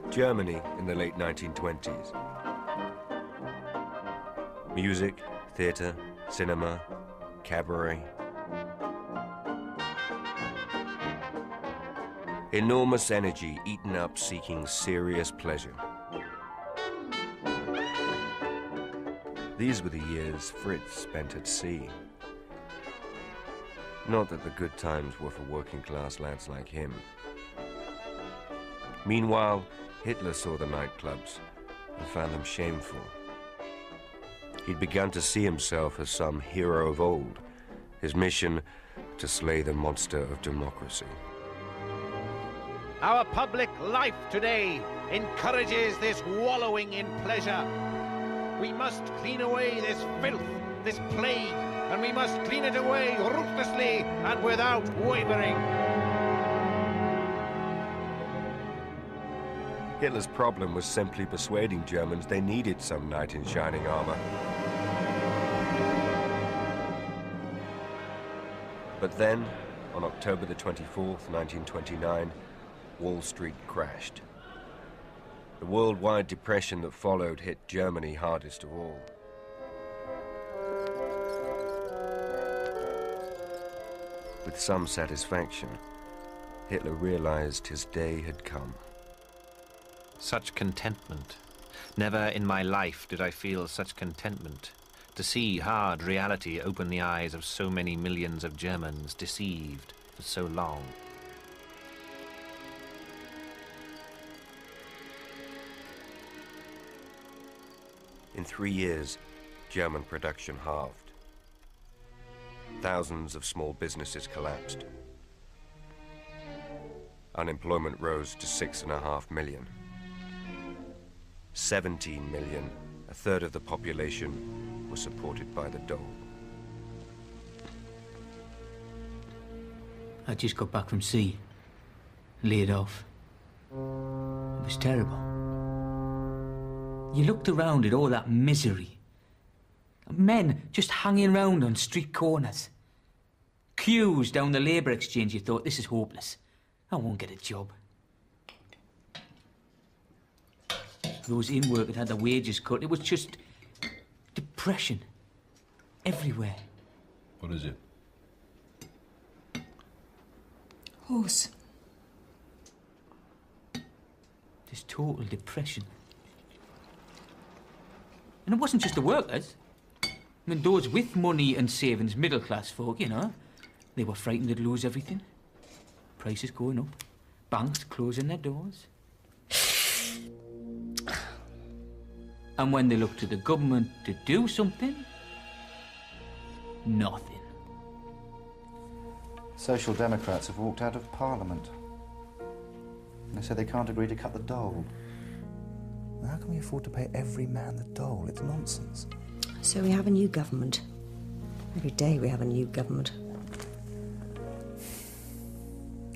Germany in the late 1920s. Music, theatre, cinema, cabaret. Enormous energy eaten up seeking serious pleasure. These were the years Fritz spent at sea. Not that the good times were for working class lads like him. Meanwhile, Hitler saw the nightclubs and found them shameful. He'd begun to see himself as some hero of old, his mission to slay the monster of democracy. Our public life today encourages this wallowing in pleasure. We must clean away this filth, this plague, and we must clean it away ruthlessly and without wavering. Hitler's problem was simply persuading Germans they needed some knight in shining armor. But then, on October the 24th, 1929, Wall Street crashed. The worldwide depression that followed hit Germany hardest of all. With some satisfaction, Hitler realized his day had come. Such contentment. Never in my life did I feel such contentment. To see hard reality open the eyes of so many millions of Germans deceived for so long. In 3 years, German production halved. Thousands of small businesses collapsed. Unemployment rose to 6.5 million. 17 million, a third of the population, was supported by the dole. I just got back from sea, laid off. It was terrible. You looked around at all that misery. Men just hanging around on street corners. Queues down the labour exchange, you thought, this is hopeless. I won't get a job. Those in work had their wages cut. It was just depression everywhere. What is it? Horse. Just total depression. And it wasn't just the workers. I mean, those with money and savings, middle-class folk, you know, they were frightened they'd lose everything. Prices going up, banks closing their doors. And when they looked to the government to do something, nothing. Social Democrats have walked out of Parliament. They say they can't agree to cut the dole. How can we afford to pay every man the dole? It's nonsense. So we have a new government. Every day we have a new government.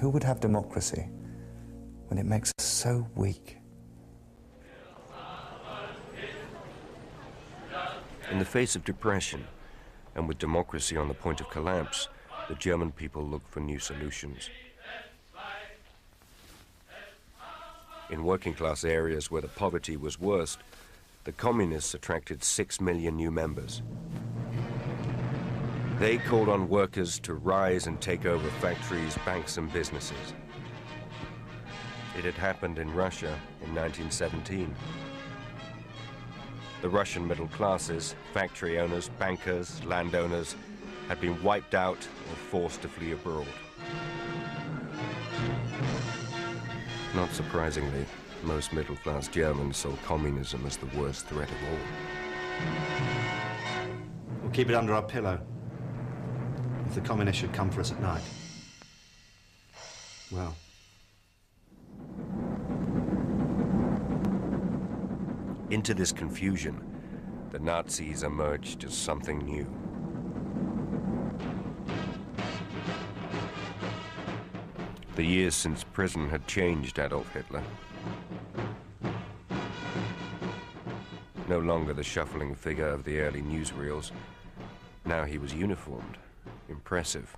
Who would have democracy when it makes us so weak? In the face of depression, and with democracy on the point of collapse, the German people looked for new solutions. In working-class areas where the poverty was worst, the communists attracted 6 million new members. They called on workers to rise and take over factories, banks, and businesses. It had happened in Russia in 1917. The Russian middle classes, factory owners, bankers, landowners, had been wiped out or forced to flee abroad. Not surprisingly, most middle-class Germans saw communism as the worst threat of all. We'll keep it under our pillow. If the communists should come for us at night, well... Into this confusion, the Nazis emerged as something new. The years since prison had changed Adolf Hitler. No longer the shuffling figure of the early newsreels, Now he was uniformed. Impressive.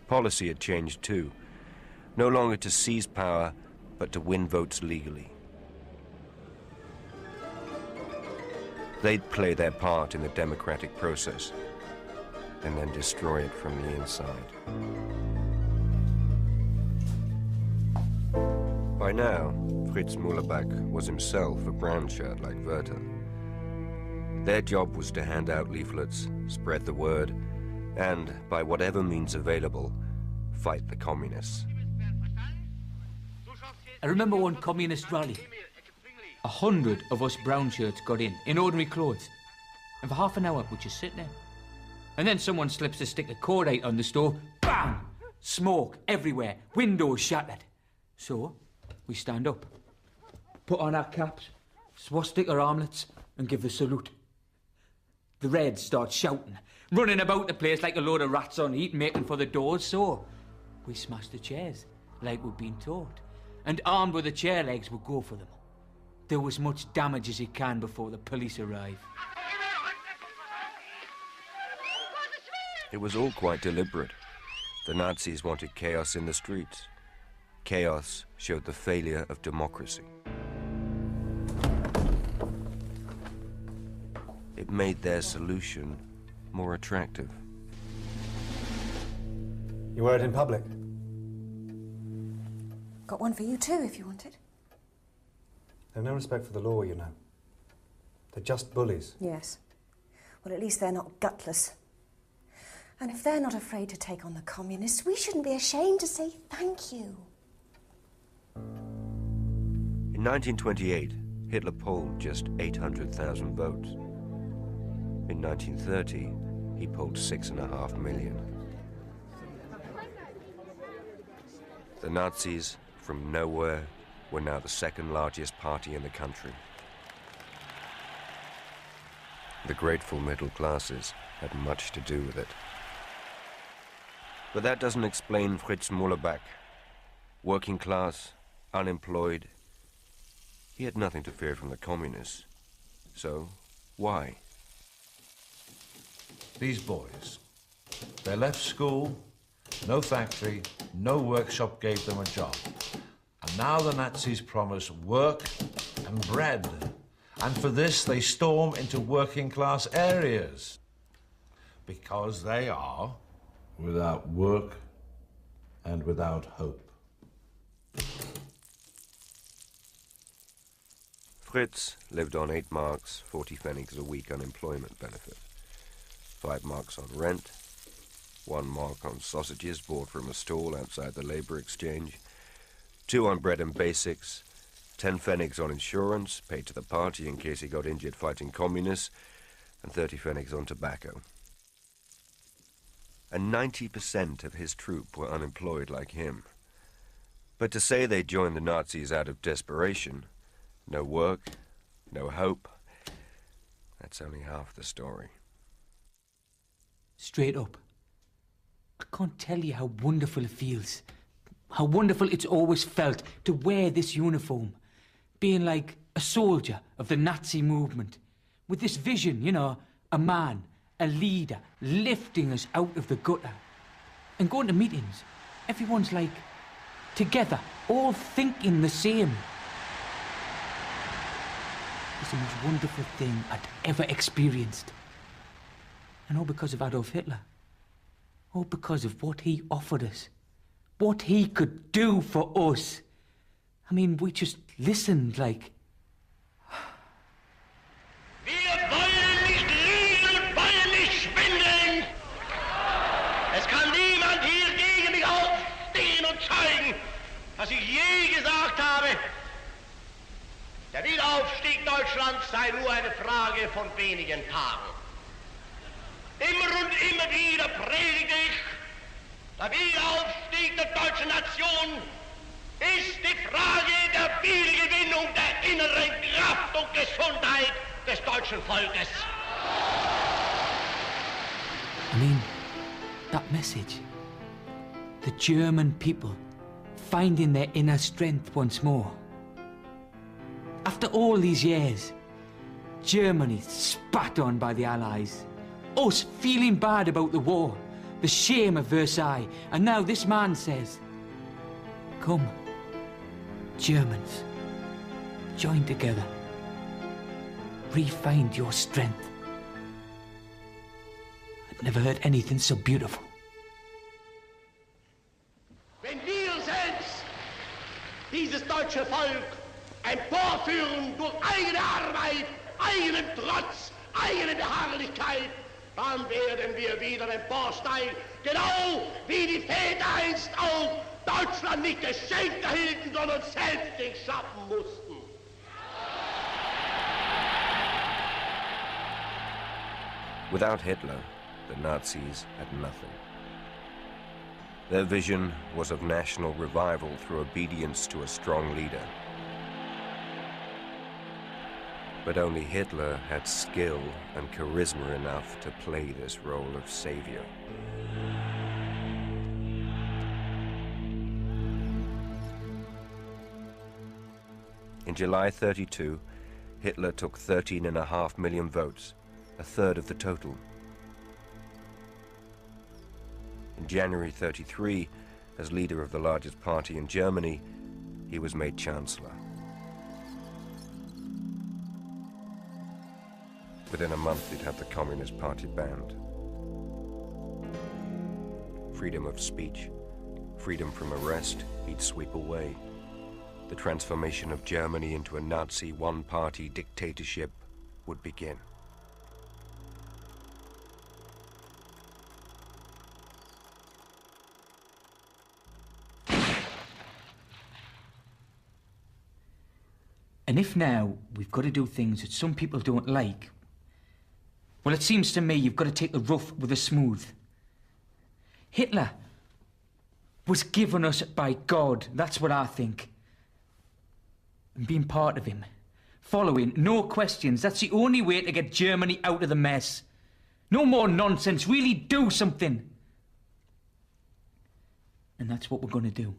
Policy had changed too. No longer to seize power, but to win votes legally. They'd play their part in the democratic process, and then destroy it from the inside. By now, Fritz Müllerbach was himself a brown shirt like Werther. Their job was to hand out leaflets, spread the word, and, by whatever means available, fight the communists. I remember one communist rally. 100 of us brown shirts got in ordinary clothes. And for half an hour, we just sit there. And then someone slips a stick of cordite on the stove. Bang! Smoke everywhere. Windows shattered. So, we stand up. Put on our caps, swastika armlets, and give the salute. The Reds start shouting, running about the place like a load of rats on heat, making for the doors. So, we smash the chairs, like we'd been taught. And armed with the chair legs, we go for them. Do as much damage as you can before the police arrive. It was all quite deliberate. The Nazis wanted chaos in the streets. Chaos showed the failure of democracy. It made their solution more attractive. You wear it in public? Got one for you too, if you want it. They've no respect for the law, you know. They're just bullies. Yes. Well, at least they're not gutless. And if they're not afraid to take on the communists, we shouldn't be ashamed to say thank you. In 1928, Hitler polled just 800,000 votes. In 1930, he polled 6.5 million. The Nazis, from nowhere, were now the second largest party in the country. The grateful middle classes had much to do with it. But that doesn't explain Fritz Müllerbach. Working class, unemployed. He had nothing to fear from the communists. So, why? These boys, they left school, no factory, no workshop gave them a job. And now the Nazis promise work and bread. And for this, they storm into working class areas. Because they are without work and without hope. Fritz lived on 8 marks, 40 pfennigs a week unemployment benefit. 5 marks on rent, 1 mark on sausages bought from a stall outside the labor exchange, 2 on bread and basics, 10 pfennigs on insurance, paid to the party in case he got injured fighting communists, and 30 pfennigs on tobacco. And 90% of his troop were unemployed like him. But to say they joined the Nazis out of desperation, no work, no hope, that's only half the story. Straight up, I can't tell you how wonderful it feels. How wonderful it's always felt to wear this uniform. Being like a soldier of the Nazi movement. With this vision, you know, a man, a leader, lifting us out of the gutter. And going to meetings, everyone's like, together, all thinking the same. It's the most wonderful thing I'd ever experienced. And all because of Adolf Hitler. All because of what he offered us. What he could do for us. I mean, we just listened like... Wir wollen nicht liegen und wollen nicht schwindeln. Es kann niemand hier gegen mich aufstehen und zeigen, dass ich je gesagt habe, der Wiederaufstieg Deutschlands sei nur eine Frage von wenigen Tagen. Immer und immer wieder predige ich, der Wiederaufstieg der deutschen Nation ist die Frage der Wiedergewinnung der inneren Kraft und Gesundheit des deutschen Volkes. I mean, that message. The German people finding their inner strength once more. After all these years, Germany spat on by the Allies, Us feeling bad about the war, the shame of Versailles, and now this man says, come, Germans, join together, re-find your strength. I've never heard anything so beautiful. Wenn wir selbst dieses deutsche Volk emporführen durch eigene Arbeit, eigenen Trotz, eigene Beharrlichkeit, dann werden wir wieder emporsteigen, genau wie die Väter einst auch Deutschland nicht geschenkt erhielten, sondern selbst schaffen mussten. Without Hitler, the Nazis had nothing. Their vision was of national revival through obedience to a strong leader. But only Hitler had skill and charisma enough to play this role of savior. In July 32, Hitler took 13.5 million votes, a third of the total. In January 33, as leader of the largest party in Germany, he was made Chancellor. Within a month, he'd have the Communist Party banned. Freedom of speech, freedom from arrest, he'd sweep away. The transformation of Germany into a Nazi one-party dictatorship would begin. And if now we've got to do things that some people don't like, well, it seems to me you've got to take the rough with the smooth. Hitler was given us by God, that's what I think. And being part of him, following, no questions, that's the only way to get Germany out of the mess. No more nonsense, really do something. And that's what we're going to do.